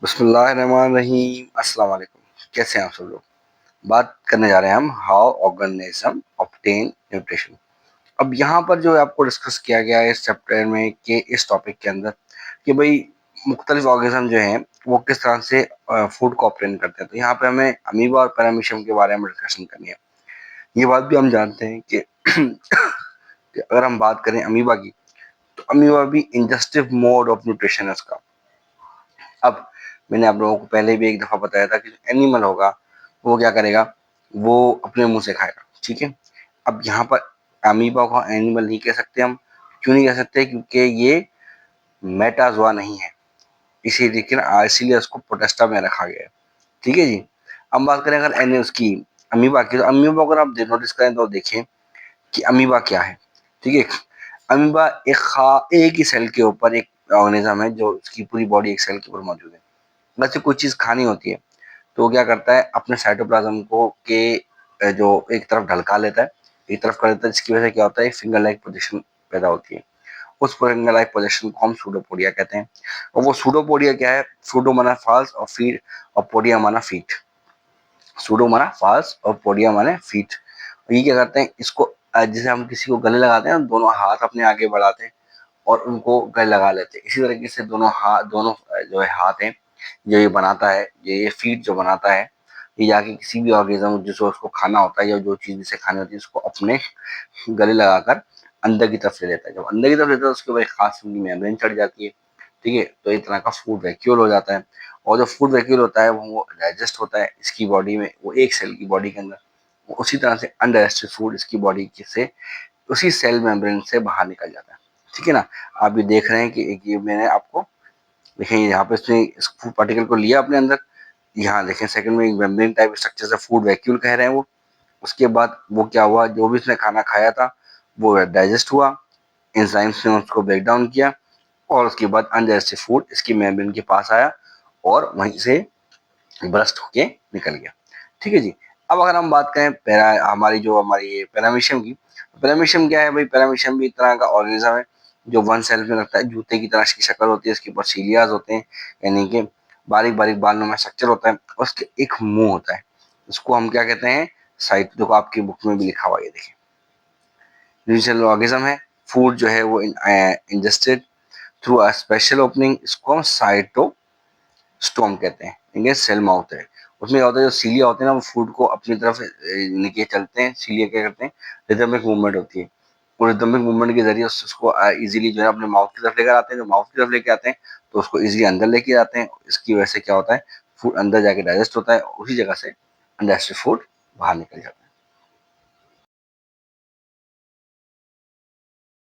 बिस्मिल्लाहिर्रहमानिर्रहीम। अस्सलाम वालेकुम। कैसे हैं आप सब लोग? बात करने जा रहे हैं हम हाउ ऑर्गेनिज्म ऑब्टेन न्यूट्रिशन। अब यहाँ पर जो आपको डिस्कस किया गया है इस चैप्टर में कि इस टॉपिक के अंदर कि भाई मुख्तलिफ ऑर्गेनिज्म जो हैं वो किस तरह से फूड को ऑब्टेन करते हैं। तो यहाँ पे हमें अमीबा और पैरामीशियम के बारे में डिस्कशन करनी है। ये बात भी हम जानते हैं कि, कि अगर हम बात करें अमीबा की, तो अमीबा भी इंडस्ट्रिव मोड ऑफ न्यूट्रिशन है उसका। अब मैंने आप लोगों को पहले भी एक दफ़ा बताया था कि जो एनिमल होगा वो क्या करेगा, वो अपने मुंह से खाएगा, ठीक है। अब यहाँ पर अमीबा को एनिमल नहीं कह सकते हम। क्यों नहीं कह सकते? क्योंकि ये मेटाजोआ नहीं है, इसीलिए उसको प्रोटेस्टा में रखा गया है, ठीक है जी। अब बात करें अगर एनी उसकी अमीबा की, तो अमीबा अगर आप नोटिस करें तो देखें कि अमीबा क्या है, ठीक है। अमीबा एक ही सेल के ऊपर एक ऑर्गेनिज्म है जो उसकी पूरी बॉडी एक सेल के ऊपर मौजूद है। वैसे कोई चीज़ खानी होती है तो वो क्या करता है, अपने साइटोप्लाज्म को जो एक तरफ ढलका लेता है, एक तरफ कर देता है, जिसकी वजह से क्या होता है, फिंगर लाइक पोजीशन पैदा होती है। उस फिंगर लाइक पोजीशन को हम सूडोपोडिया कहते हैं। और वो सूडोपोडिया क्या है? सूडो माना फॉल्स और फीड और पोडिया माना फीट। सूडो माना फॉल्स और पोडिया माने फीट। ये क्या करते हैं, इसको जैसे हम किसी को गले लगाते हैं, दोनों हाथ अपने आगे बढ़ाते हैं और उनको गले लगा लेते हैं। इसी तरीके से दोनों जो है हाथ हैं, जो ये बनाता है, ये फीड जो बनाता है, ये जाके किसी भी ऑर्गेनिज्म जिसको उसको खाना होता है या जो चीज़ जिसे खानी होती है उसको अपने गले लगाकर अंदर की तरफ ले लेता है। जब अंदर की तरफ लेता है उसके ऊपर एक खास मेम्ब्रेन चढ़ जाती है, ठीक है। तो एक तरह का फूड वैक्यूल हो जाता है। और जो फूड वैक्यूल होता है वो डाइजेस्ट होता है इसकी बॉडी में, वो एक सेल की बॉडी के अंदर। उसी तरह से अनडाइजेस्टेड फूड इसकी बॉडी से उसी सेल मेम्ब्रेन से बाहर निकल जाता है, ठीक है ना। आप ये देख रहे हैं कि एक ये मैंने आपको देखें, यहाँ पे इसने इस फूड पार्टिकल को लिया अपने अंदर। यहाँ देखें सेकंड में एक मेम्ब्रेन टाइप स्ट्रक्चर से फूड वैक्यूल कह रहे हैं वो। उसके बाद वो क्या हुआ, जो भी उसने खाना खाया था वो डाइजेस्ट हुआ, एंजाइम्स ने उसको ब्रेक डाउन किया और उसके बाद अनडाइजेस्टेड फूड इसकी मेम्ब्रेन के पास आया और वहीं से बर्स्ट होके निकल गया, ठीक है जी। अब अगर हम बात करें हमारी ये पैरामीशियम की, पैरामीशियम क्या है भाई? पैरामीशियम भी एक तरह का ऑर्गेनिज्म है जो वन सेल में लगता है। जूते की तरह इसकी शक्ल होती है, इसके ऊपर सीलियाज होते हैं, यानी कि बारीक बारीक बालनुमा स्ट्रक्चर होता है और उसके एक मुंह होता है। उसको हम क्या कहते हैं? साइट, जो आपकी बुक में भी लिखा हुआ है, ये देखिए यूनिसेलुलर ऑर्गेनिज्म है। फूड जो है वो ingested through a special opening, इसको हम साइटोस्टोम कहते हैं, इंग्लिश सेल माउथ है। उसमें क्या होता है, जो सीलिया होते हैं ना, वो फूड को अपनी तरफ लेके चलते हैं। सीलिया क्या करते हैं, रिदमिक मूवमेंट होती है, और रिदमिक मूवमेंट के जरिए उसको इजीली जो है अपने माउथ की तरफ लेकर आते हैं। जो माउथ की तरफ लेके आते हैं तो उसको इजीली अंदर लेके आते हैं। इसकी वजह से क्या होता है, फूड अंदर जाके डाइजेस्ट होता है, उसी जगह से अनडाइजेस्टेड फूड बाहर निकल जाता है।